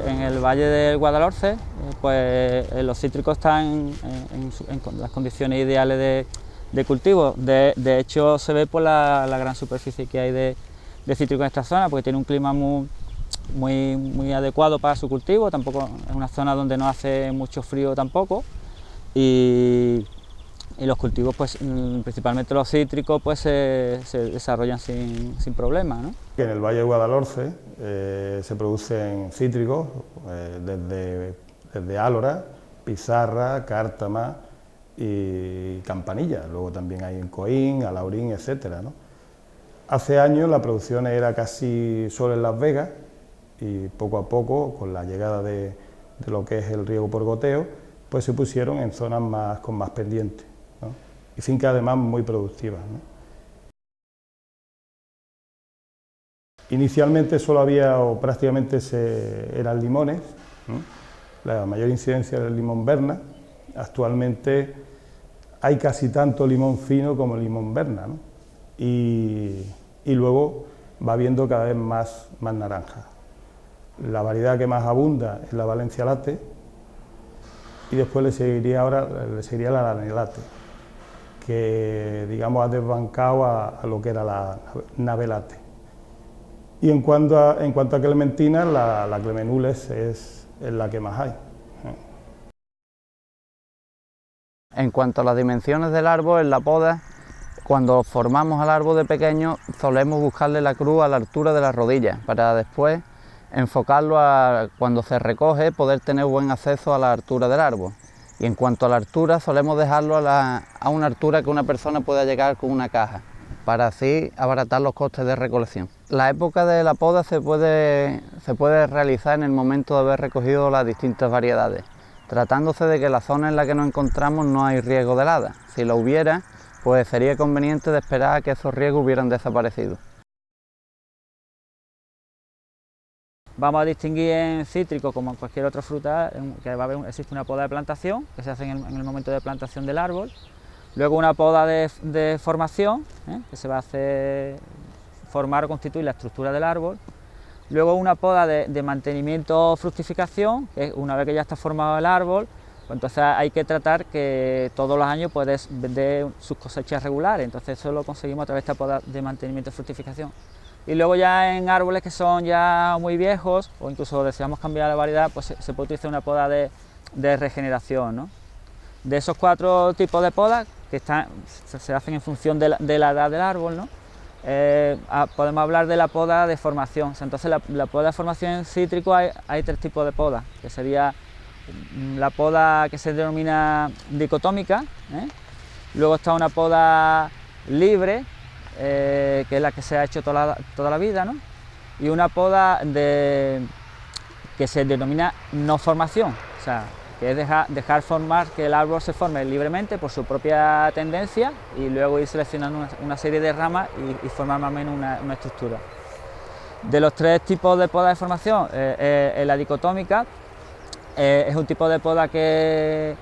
En el Valle del Guadalhorce, pues los cítricos están en las condiciones ideales de cultivo. De hecho, se ve por la gran superficie que hay de cítricos en esta zona, porque tiene un clima muy adecuado para su cultivo. Tampoco es una zona donde no hace mucho frío tampoco, y los cultivos, pues principalmente los cítricos, pues se desarrollan sin problemas, ¿no? En el Valle del Guadalhorce se producen cítricos desde álora, pizarra, cártama y campanilla. Luego también hay en Coín, alaurín, etcétera, ¿no? Hace años la producción era casi solo en Las Vegas, y poco a poco, con la llegada de lo que es el riego por goteo, pues se pusieron en zonas con más pendientes, ¿no? Y fincas además muy productivas, ¿no? Inicialmente solo había, o prácticamente eran limones, ¿no? La mayor incidencia era el limón Berna. Actualmente hay casi tanto limón fino como limón Berna, ¿no? Y luego va habiendo cada vez más naranja. La variedad que más abunda es la Valencia Latte, y después le seguiría la Lanelate, que digamos ha desbancado a lo que era la Navelate. Y en cuanto a clementina, la Clemenules es la que más hay. En cuanto a las dimensiones del árbol, en la poda, cuando formamos al árbol de pequeño, solemos buscarle la cruz a la altura de las rodillas, para después enfocarlo a cuando se recoge, poder tener buen acceso a la altura del árbol. Y en cuanto a la altura, solemos dejarlo a una altura que una persona pueda llegar con una caja, para así abaratar los costes de recolección. La época de la poda se puede realizar en el momento de haber recogido las distintas variedades, tratándose de que la zona en la que nos encontramos no hay riesgo de helada. Si lo hubiera, pues sería conveniente de esperar a que esos riesgos hubieran desaparecido. Vamos a distinguir en cítrico, como en cualquier otra fruta, que existe una poda de plantación, que se hace en el momento de plantación del árbol. Luego una poda de formación, que se va a hacer formar o constituir la estructura del árbol. Luego una poda de mantenimiento o fructificación, que una vez que ya está formado el árbol, pues entonces hay que tratar que todos los años puedes vender sus cosechas regulares. Entonces eso lo conseguimos a través de esta poda de mantenimiento y fructificación. Y luego ya en árboles que son ya muy viejos, o incluso deseamos cambiar la variedad, pues se puede utilizar una poda de regeneración, ¿no? De esos 4 tipos de podas, que se hacen en función de la edad del árbol, ¿no? Podemos hablar de la poda de formación. Entonces la poda de formación en cítrico hay 3 tipos de poda, que sería la poda que se denomina dicotómica, luego está una poda libre, que es la que se ha hecho toda la vida, ¿no? Y una poda que se denomina no formación, o sea, que es dejar formar, que el árbol se forme libremente por su propia tendencia, y luego ir seleccionando una serie de ramas y formar más o menos una estructura. De los 3 tipos de poda de formación, la dicotómica es un tipo de poda que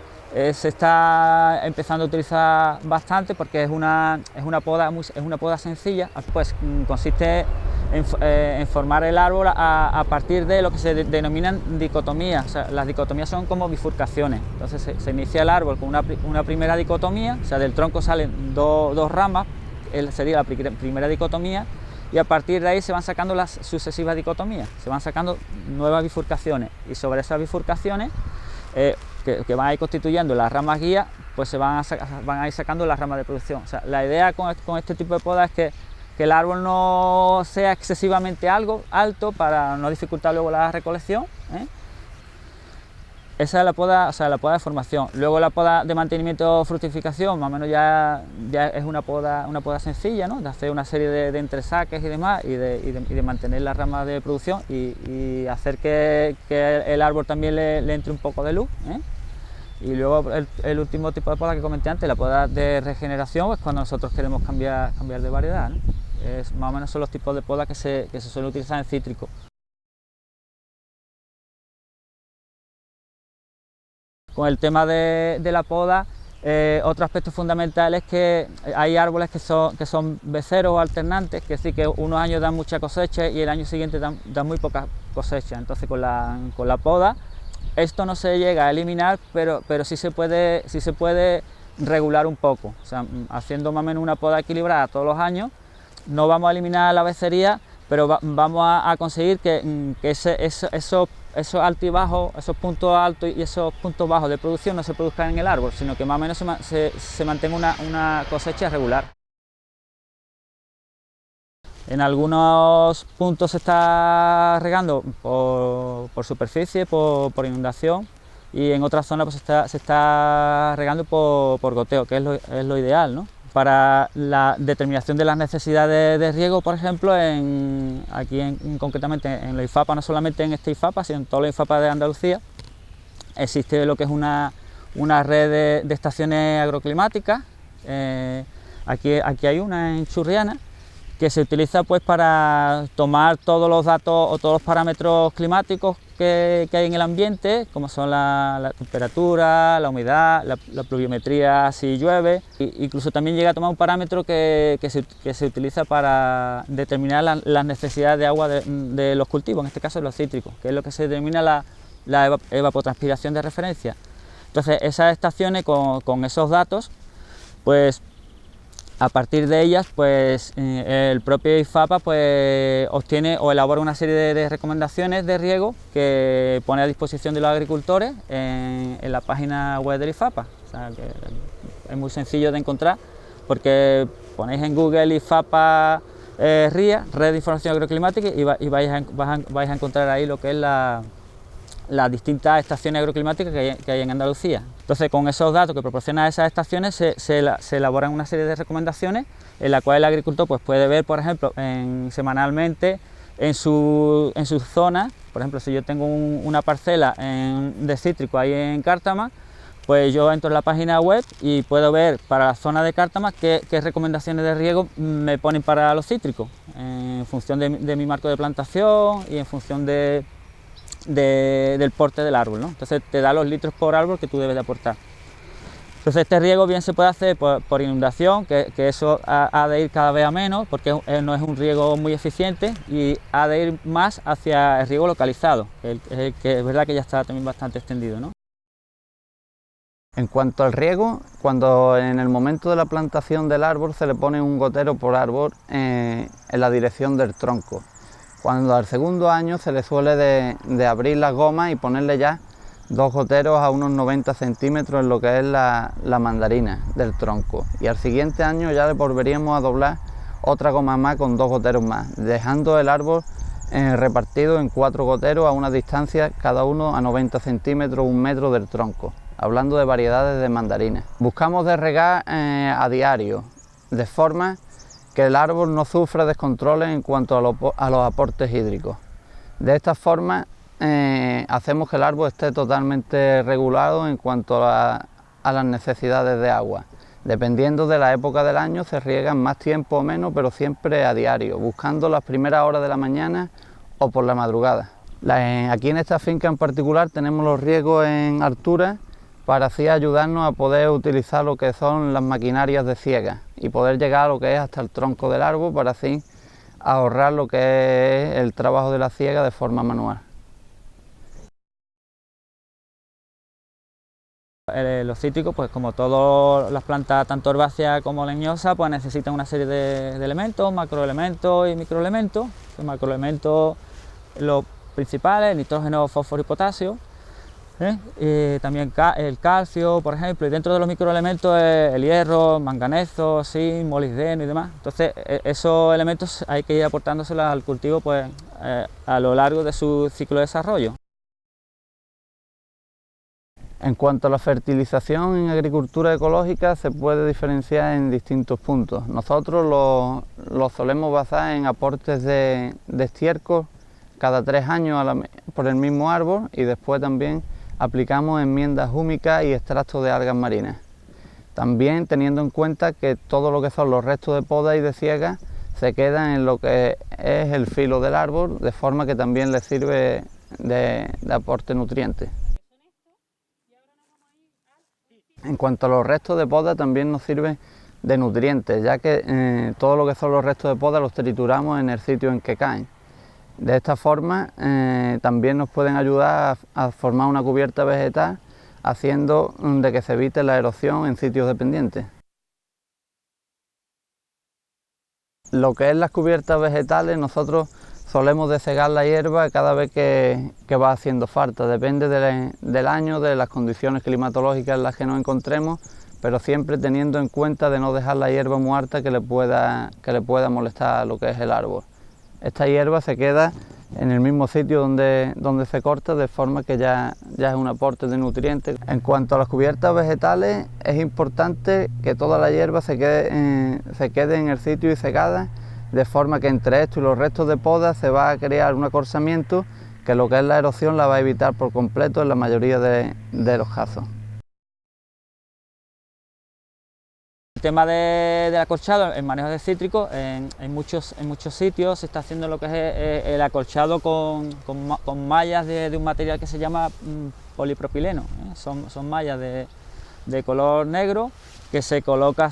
se está empezando a utilizar bastante, porque es una poda sencilla. Pues consiste en formar el árbol a partir de lo que se denominan dicotomías. O sea, las dicotomías son como bifurcaciones. Entonces se inicia el árbol con una primera dicotomía, o sea, del tronco salen dos ramas, sería la primera dicotomía, y a partir de ahí se van sacando las sucesivas dicotomías, se van sacando nuevas bifurcaciones, y sobre esas bifurcaciones que van a ir constituyendo las ramas guía, pues se van a ir sacando las ramas de producción. O sea, la idea con este tipo de poda es que el árbol no sea excesivamente alto para no dificultar luego la recolección, Esa es la poda, o sea, la poda de formación. Luego la poda de mantenimiento o fructificación, más o menos ya es una poda sencilla, ¿no? De hacer una serie de entresaques y demás, y de mantener las ramas de producción y hacer que el árbol también le entre un poco de luz, Y luego el último tipo de poda que comenté antes, la poda de regeneración, es cuando nosotros queremos cambiar de variedad, ¿no? Más o menos son los tipos de poda que se suelen utilizar en cítrico. con el tema de la poda, otro aspecto fundamental es que hay árboles que son beceros o alternantes, que es decir, que unos años dan mucha cosecha y el año siguiente dan muy poca cosecha. Entonces con la poda esto no se llega a eliminar, pero sí se puede regular un poco. O sea, haciendo más o menos una poda equilibrada todos los años, no vamos a eliminar la becería, pero vamos a conseguir que esos altibajos, esos puntos altos y esos puntos bajos de producción no se produzcan en el árbol, sino que más o menos se mantenga una cosecha regular. En algunos puntos se está regando por superficie, por inundación, y en otras zonas pues se está regando por goteo, que es lo ideal, ¿no? Para la determinación de las necesidades de riego, por ejemplo, concretamente en la IFAPA, no solamente en este IFAPA, sino en todos los IFAPA de Andalucía, existe lo que es una red de estaciones agroclimáticas. Aquí hay una en Churriana, que se utiliza pues para tomar todos los datos o todos los parámetros climáticos que hay en el ambiente, como son la temperatura, la humedad, la pluviometría si llueve. Incluso también llega a tomar un parámetro que se utiliza para determinar las necesidades de agua de los cultivos, en este caso de los cítricos, que es lo que se denomina la evapotranspiración de referencia. Entonces esas estaciones con esos datos, pues a partir de ellas, pues el propio IFAPA pues obtiene o elabora una serie de recomendaciones de riego que pone a disposición de los agricultores en la página web del IFAPA. O sea, que es muy sencillo de encontrar, porque ponéis en Google IFAPA RIA, Red de Información Agroclimática, y vais a encontrar ahí lo que es las distintas estaciones agroclimáticas que hay en Andalucía. Entonces, con esos datos que proporcionan esas estaciones, se elaboran una serie de recomendaciones en la cual el agricultor pues, puede ver, por ejemplo, semanalmente en su zona. Por ejemplo, si yo tengo una parcela de cítrico ahí en Cártama, pues yo entro en la página web y puedo ver para la zona de Cártama qué recomendaciones de riego me ponen para los cítricos, en función de mi marco de plantación y en función del porte del árbol, ¿no? Entonces te da los litros por árbol que tú debes de aportar. Entonces este riego bien se puede hacer por inundación, que eso ha de ir cada vez a menos, porque no es un riego muy eficiente, y ha de ir más hacia el riego localizado, que es verdad que ya está también bastante extendido, ¿no? En cuanto al riego, cuando en el momento de la plantación del árbol se le pone un gotero por árbol en la dirección del tronco. Cuando al segundo año se le suele de abrir las gomas y ponerle ya 2 goteros a unos 90 centímetros en lo que es la mandarina del tronco. Y al siguiente año ya le volveríamos a doblar otra goma más con 2 goteros más, dejando el árbol repartido en 4 goteros a una distancia cada uno a 90 centímetros, 1 metro del tronco, hablando de variedades de mandarinas. Buscamos de regar a diario, de forma que el árbol no sufra descontroles en cuanto a los aportes hídricos. De esta forma hacemos que el árbol esté totalmente regulado en cuanto a las necesidades de agua. Dependiendo de la época del año se riegan más tiempo o menos, pero siempre a diario, buscando las primeras horas de la mañana o por la madrugada. Aquí en esta finca en particular tenemos los riegos en altura, para así ayudarnos a poder utilizar lo que son las maquinarias de siega y poder llegar a lo que es hasta el tronco del árbol, para así ahorrar lo que es el trabajo de la siega de forma manual. Los cítricos, pues como todas las plantas, tanto herbáceas como leñosas, pues necesitan una serie de elementos, macroelementos y microelementos. Los macroelementos, los principales, nitrógeno, fósforo y potasio. También el calcio, por ejemplo, y dentro de los microelementos el hierro, manganeso, zinc, molibdeno y demás. Entonces esos elementos hay que ir aportándoselos al cultivo pues, a lo largo de su ciclo de desarrollo. En cuanto a la fertilización en agricultura ecológica, se puede diferenciar en distintos puntos. Nosotros lo solemos basar en aportes de estiércol cada 3 años por el mismo árbol, y después también aplicamos enmiendas húmicas y extractos de algas marinas. También teniendo en cuenta que todo lo que son los restos de poda y de siega se quedan en lo que es el filo del árbol, de forma que también les sirve de aporte nutriente. En cuanto a los restos de poda, también nos sirve de nutrientes, ya que todo lo que son los restos de poda los trituramos en el sitio en que caen. De esta forma también nos pueden ayudar a formar una cubierta vegetal, haciendo de que se evite la erosión en sitios de pendiente. Lo que es las cubiertas vegetales, nosotros solemos desegar la hierba cada vez que va haciendo falta, depende del año, de las condiciones climatológicas en las que nos encontremos, pero siempre teniendo en cuenta de no dejar la hierba muerta que le pueda molestar a lo que es el árbol. Esta hierba se queda en el mismo sitio donde se corta, de forma que ya es un aporte de nutrientes. En cuanto a las cubiertas vegetales, es importante que toda la hierba se quede en el sitio y secada, de forma que entre esto y los restos de poda se va a crear un acorsamiento que lo que es la erosión la va a evitar por completo en la mayoría de los casos. El tema del acolchado, el manejo de cítricos, en muchos sitios se está haciendo lo que es el acolchado con mallas de un material que se llama polipropileno. Son mallas de color negro que se coloca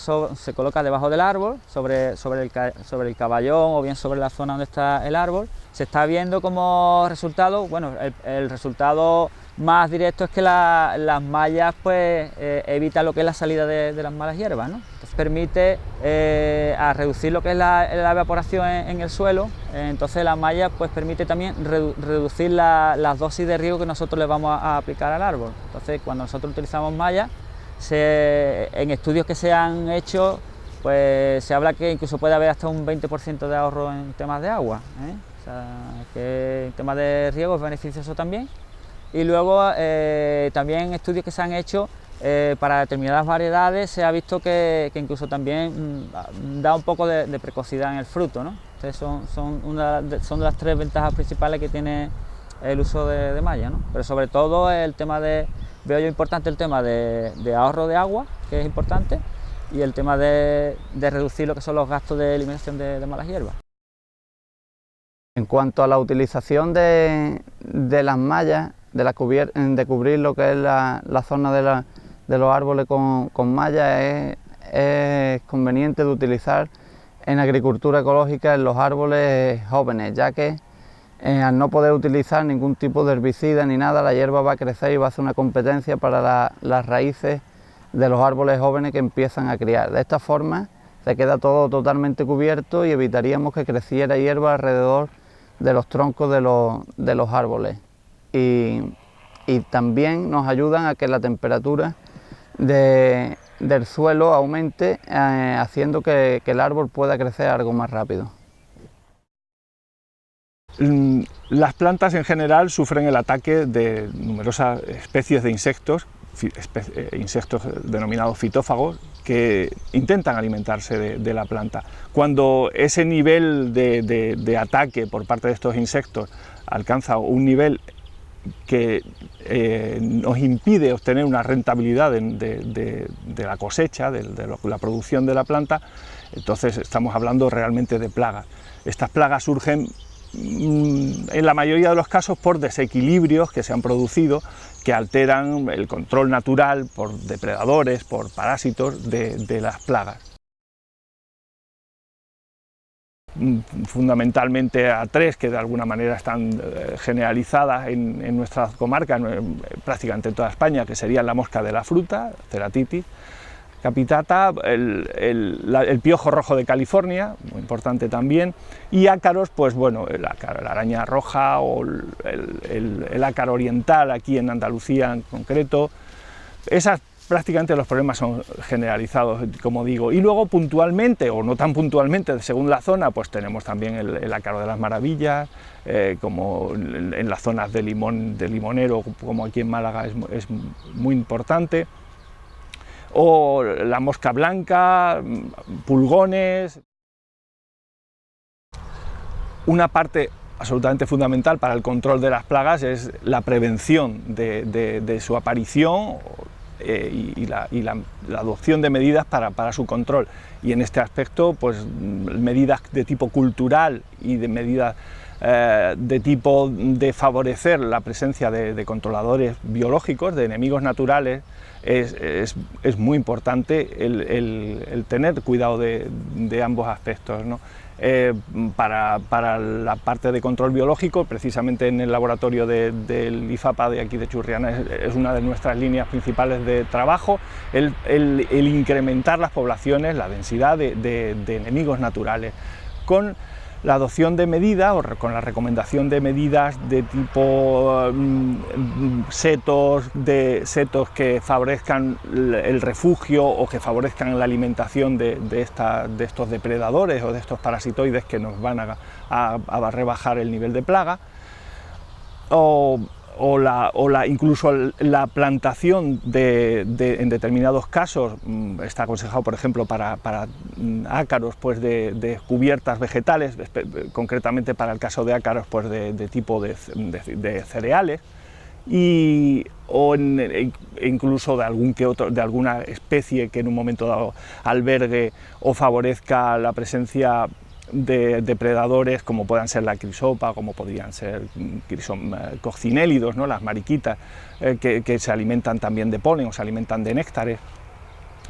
debajo del árbol, sobre el caballón o bien sobre la zona donde está el árbol. Se está viendo como resultado, bueno, el resultado más directo es que las mallas pues evitan lo que es la salida de las malas hierbas, ¿no? Entonces permite a reducir lo que es la evaporación en el suelo. Entonces la malla pues permite también reducir las dosis de riego que nosotros le vamos a aplicar al árbol. Entonces cuando nosotros utilizamos mallas, en estudios que se han hecho, pues se habla que incluso puede haber hasta un 20% de ahorro en temas de agua, ¿eh? O sea, que en temas de riego es beneficioso también. Y luego también estudios que se han hecho para determinadas variedades se ha visto que incluso también da un poco de precocidad en el fruto, ¿no? Entonces son de las tres ventajas principales que tiene el uso de malla, ¿no? Pero sobre todo veo yo importante el tema de ahorro de agua, que es importante, y el tema de reducir lo que son los gastos de eliminación de malas hierbas. En cuanto a la utilización de las mallas, de cubrir lo que es la zona de los árboles con mallas, es conveniente de utilizar en agricultura ecológica en los árboles jóvenes, ya que al no poder utilizar ningún tipo de herbicida ni nada, la hierba va a crecer y va a hacer una competencia para las raíces de los árboles jóvenes que empiezan a criar. De esta forma se queda todo totalmente cubierto y evitaríamos que creciera hierba alrededor de los troncos de los árboles. Y también nos ayudan a que la temperatura del suelo aumente, haciendo que el árbol pueda crecer algo más rápido. Las plantas en general sufren el ataque de numerosas especies de insectos denominados fitófagos, que intentan alimentarse de la planta. Cuando ese nivel de ataque por parte de estos insectos alcanza un nivel que nos impide obtener una rentabilidad de la cosecha, de la producción de la planta, entonces estamos hablando realmente de plagas. Estas plagas surgen en la mayoría de los casos por desequilibrios que se han producido, que alteran el control natural por depredadores, por parásitos de las plagas. Fundamentalmente a tres que de alguna manera están generalizadas en nuestra comarca, prácticamente en toda España, que serían la mosca de la fruta, Ceratitis capitata, el piojo rojo de California, muy importante también, y ácaros, pues bueno, la araña roja o el ácaro oriental aquí en Andalucía en concreto. Prácticamente los problemas son generalizados, como digo, y luego puntualmente, o no tan puntualmente, según la zona, pues tenemos también el ácaro de las maravillas, como en las zonas de limonero, como aquí en Málaga es muy importante, o la mosca blanca, pulgones. Una parte absolutamente fundamental para el control de las plagas es la prevención de su aparición y la adopción de medidas para su control, y en este aspecto pues medidas de tipo cultural y de medidas de tipo de favorecer la presencia de controladores biológicos, de enemigos naturales, es muy importante el tener cuidado de ambos aspectos, ¿no? Para la parte de control biológico, precisamente en el laboratorio del IFAPA de aquí de Churriana es una de nuestras líneas principales de trabajo, el incrementar las poblaciones, la densidad de enemigos naturales, con la adopción de medidas o con la recomendación de medidas de tipo setos que favorezcan el refugio o que favorezcan la alimentación de estos depredadores o de estos parasitoides que nos van a rebajar el nivel de plaga, incluso la plantación en determinados casos, está aconsejado por ejemplo para ácaros pues de cubiertas vegetales, concretamente para el caso de ácaros pues de tipo de cereales, o incluso de alguna especie que en un momento dado albergue o favorezca la presencia de depredadores como puedan ser la crisopa, como podrían ser coccinélidos, ¿no? Las mariquitas que se alimentan también de polen o se alimentan de néctares.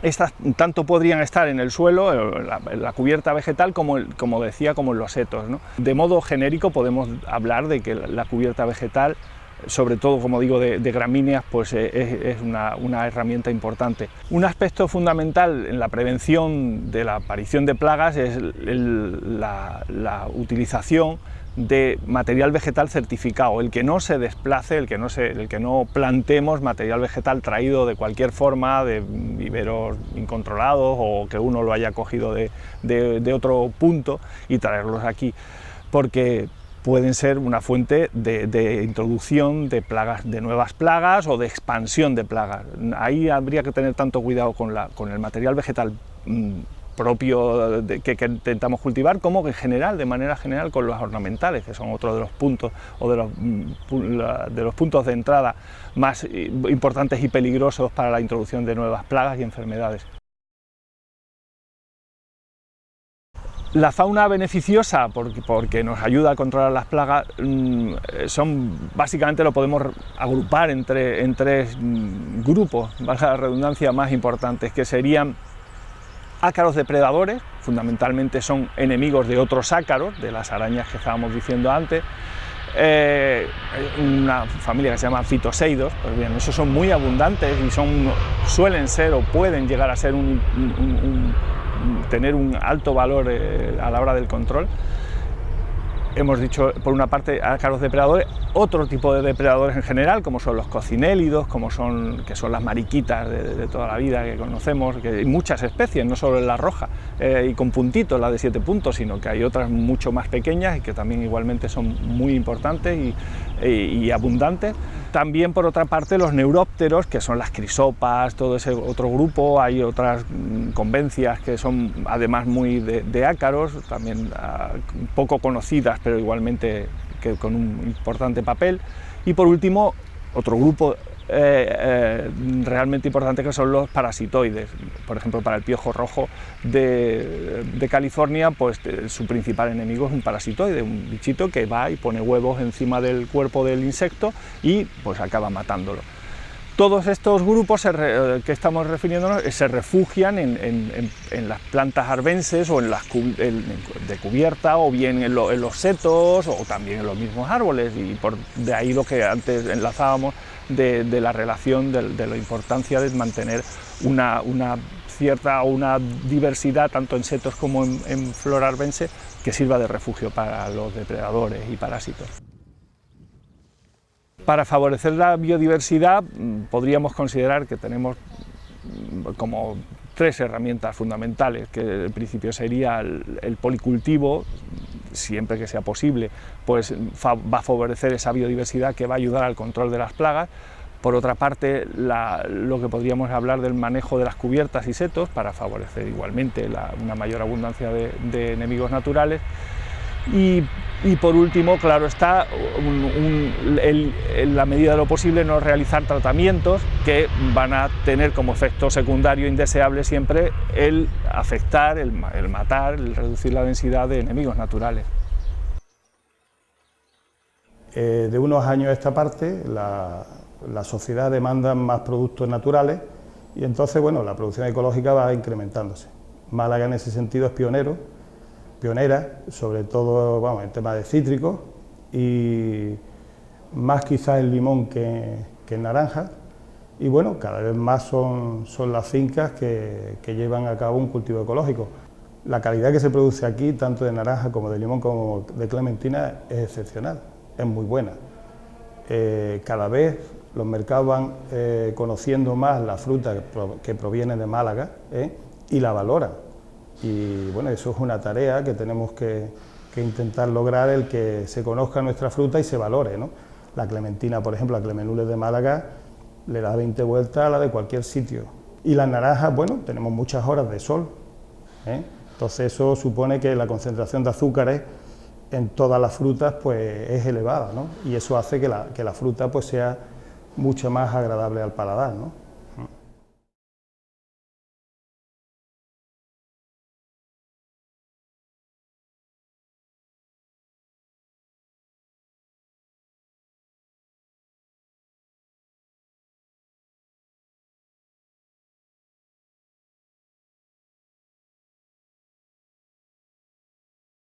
Estas tanto podrían estar en el suelo, en la cubierta vegetal, como decía, como en los setos, ¿no? De modo genérico podemos hablar de que la cubierta vegetal, sobre todo, como digo, de gramíneas, pues es una herramienta importante. Un aspecto fundamental en la prevención de la aparición de plagas es la utilización de material vegetal certificado, el que no se desplace, el que no plantemos material vegetal traído de cualquier forma, de viveros incontrolados o que uno lo haya cogido de otro punto y traerlos aquí, porque pueden ser una fuente de introducción de plagas, de nuevas plagas o de expansión de plagas. Ahí habría que tener tanto cuidado con el material vegetal propio que intentamos cultivar, como en general, de manera general, con los ornamentales, que son otro de los puntos o de los puntos de entrada más importantes y peligrosos para la introducción de nuevas plagas y enfermedades. La fauna beneficiosa, porque nos ayuda a controlar las plagas, básicamente lo podemos agrupar en tres grupos, valga la redundancia, más importantes, que serían ácaros depredadores, fundamentalmente son enemigos de otros ácaros, de las arañas que estábamos diciendo antes, una familia que se llama fitoseidos. Pues bien, esos son muy abundantes y suelen ser o pueden llegar a ser tener un alto valor a la hora del control. Hemos dicho, por una parte, ácaros depredadores, otro tipo de depredadores en general, como son los coccinélidos, que son las mariquitas de toda la vida que conocemos, que hay muchas especies, no solo en la roja y con puntitos, la de 7 puntos, sino que hay otras mucho más pequeñas y que también igualmente son muy importantes y abundantes. También, por otra parte, los neurópteros, que son las crisopas, todo ese otro grupo. Hay otras convencias que son además muy de ácaros, también poco conocidas, pero igualmente con un importante papel. Y por último, otro grupo realmente importante, que son los parasitoides. Por ejemplo, para el piojo rojo de California, pues su principal enemigo es un parasitoide, un bichito que va y pone huevos encima del cuerpo del insecto y pues acaba matándolo. Todos estos grupos que estamos refiriéndonos se refugian en las plantas arbenses o de cubierta, o bien en los setos, o también en los mismos árboles, y de ahí lo que antes enlazábamos de la relación, de la importancia de mantener una diversidad tanto en setos como en flora arbense que sirva de refugio para los depredadores y parásitos. Para favorecer la biodiversidad podríamos considerar que tenemos como tres herramientas fundamentales, que en principio sería el policultivo, siempre que sea posible, pues va a favorecer esa biodiversidad que va a ayudar al control de las plagas. Por otra parte, lo que podríamos hablar del manejo de las cubiertas y setos, para favorecer igualmente una mayor abundancia de enemigos naturales. Y por último, claro está, en la medida de lo posible, no realizar tratamientos que van a tener como efecto secundario indeseable siempre el afectar, el matar, el reducir la densidad de enemigos naturales. De unos años a esta parte, la sociedad demanda más productos naturales y entonces, bueno, la producción ecológica va incrementándose. Málaga en ese sentido es pionera, sobre todo, vamos, en temas de cítricos y más quizás en limón que en naranja. Y bueno, cada vez más son las fincas que llevan a cabo un cultivo ecológico. La calidad que se produce aquí, tanto de naranja como de limón como de clementina, es excepcional, es muy buena. Cada vez los mercados van conociendo más la fruta que proviene de Málaga y la valoran. Y bueno, eso es una tarea que tenemos que intentar lograr, el que se conozca nuestra fruta y se valore, ¿no? La clementina, por ejemplo, la Clemenule de Málaga, le da 20 vueltas a la de cualquier sitio. Y las naranjas, bueno, tenemos muchas horas de sol, entonces eso supone que la concentración de azúcares en todas las frutas pues es elevada, ¿no? Y eso hace que la fruta pues sea mucho más agradable al paladar, ¿no?